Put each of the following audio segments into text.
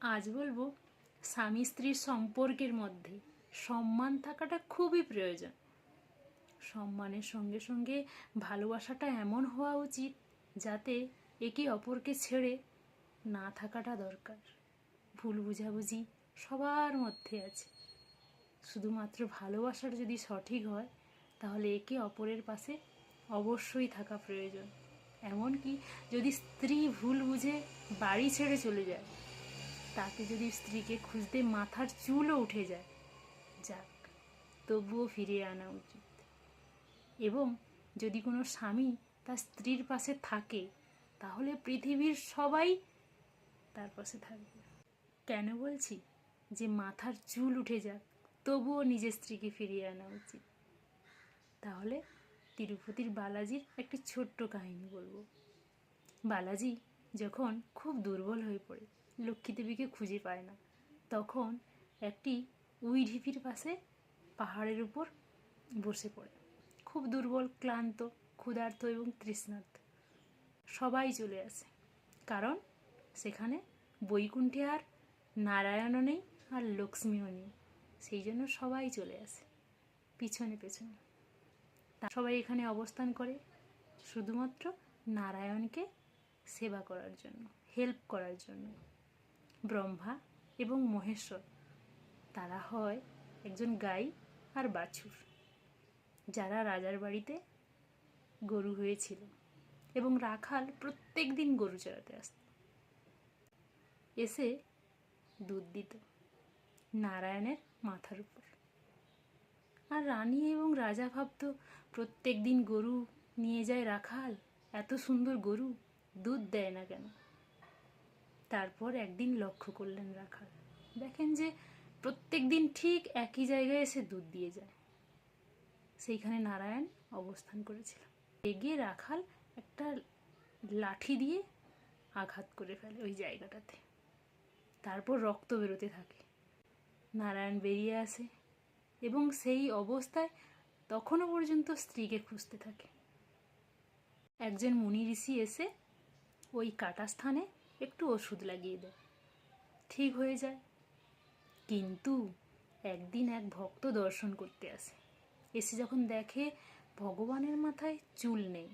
আজ বলবো স্বামী স্ত্রীর সম্পর্কের মধ্যে সম্মান থাকাটা খুবই প্রয়োজন। সম্মানের সঙ্গে সঙ্গে ভালোবাসাটা এমন হওয়া উচিত যাতে একে অপরকে ছেড়ে না থাকাটা দরকার। ভুল বুঝাবুঝি সবার মধ্যে আছে, শুধুমাত্র ভালোবাসার যদি সঠিক হয় তাহলে একে অপরের পাশে অবশ্যই থাকা প্রয়োজন। এমনকি যদি স্ত্রী ভুল বুঝে বাড়ি ছেড়ে চলে যায়, তাকে যদি স্ত্রীকে খুঁজতে মাথার চুলও উঠে যায়, যাক, তবুও ফিরিয়ে আনা উচিত। এবং যদি কোনো স্বামী তার স্ত্রীর পাশে থাকে তাহলে পৃথিবীর সবাই তার পাশে থাকবে। কেন বলছি যে মাথার চুল উঠে যাক, তবুও নিজের স্ত্রীকে ফিরিয়ে আনা উচিত? তাহলে তিরুপতির বালাজির একটি ছোট্ট কাহিনী বলবো। বালাজি যখন খুব দুর্বল হয়ে পড়ে, লক্ষ্মী দেবীকে খুঁজে পায় না, তখন একটি উই ঢিপির পাশে পাহাড়ের উপর বসে পড়ে। খুব দুর্বল, ক্লান্ত, ক্ষুধার্ত এবং তৃষ্ণার্ত। সবাই চলে আসে, কারণ সেখানে বৈকুণ্ঠে আর নারায়ণও নেই আর লক্ষ্মীও নেই। সেই জন্য সবাই চলে আসে পিছনে পেছনে। সবাই এখানে অবস্থান করে শুধুমাত্র নারায়ণকে সেবা করার জন্য, হেল্প করার জন্য। ব্রহ্মা এবং মহেশ্বর তারা হয় একজন গাই আর বাছুর, যারা রাজার বাড়িতে গরু হয়েছিল এবং রাখাল প্রত্যেক দিন গরু চড়াতে আসত, এসে দুধ দিত নারায়ণের মাথার উপর। আর রানী এবং রাজা ভাবত, প্রত্যেক দিন গরু নিয়ে যায় রাখাল, এত সুন্দর গরু, দুধ দেয় না কেন? তারপর একদিন লক্ষ্য করলেন রাখাল, দেখেন যে প্রত্যেক দিন ঠিক একই জায়গায় এসে দুধ দিয়ে যায়। সেইখানে নারায়ণ অবস্থান করেছিল। রেগে রাখাল একটা লাঠি দিয়ে আঘাত করে ফেলে ওই জায়গাটাতে। তারপর রক্ত বেরোতে থাকে। নারায়ণ বেরিয়ে আসে এবং সেই অবস্থায় তখনও পর্যন্ত স্ত্রীকে খুঁজতে থাকে। একজন মুনি ঋষি এসে ওই কাটা স্থানে একটু ওষুধ লাগিয়ে দেয়, ঠিক হয়ে যায়। কিন্তু একদিন এক ভক্ত দর্শন করতে আসে, এসে যখন দেখে ভগবানের মাথায় চুল নেই,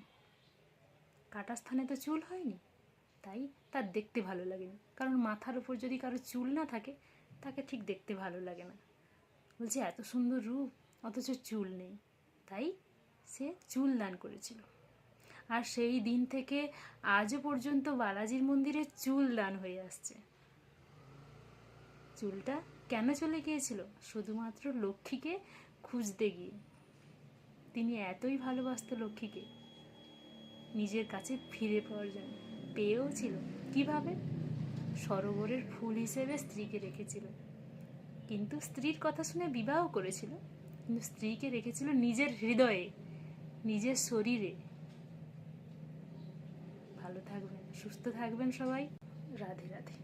কাটা স্থানে তো চুল হয়নি, তাই তার দেখতে ভালো লাগেনি। কারণ মাথার উপর যদি কারো চুল না থাকে তাকে ঠিক দেখতে ভালো লাগে না। বলছে এত সুন্দর রূপ অথচ চুল নেই, তাই সে চুল দান করেছিল। আর সেই দিন থেকে আজও পর্যন্ত বালাজির মন্দিরে চুল দান হয়ে আসছে। চুলটা কেন চলে গিয়েছিল? শুধুমাত্র লক্ষ্মীকে খুঁজতে গিয়ে। তিনি এতই ভালোবাসত লক্ষ্মীকে নিজের কাছে ফিরে পাওয়ার জন্য। পেয়েও ছিল। কিভাবে? সরোবরের ফুল হিসেবে স্ত্রীকে রেখেছিল, কিন্তু স্ত্রীর কথা শুনে বিবাহ করেছিল, কিন্তু স্ত্রীকে রেখেছিল নিজের হৃদয়ে, নিজের শরীরে। ভালো থাকবেন, সুস্থ থাকবেন সবাই। রাধে রাধে।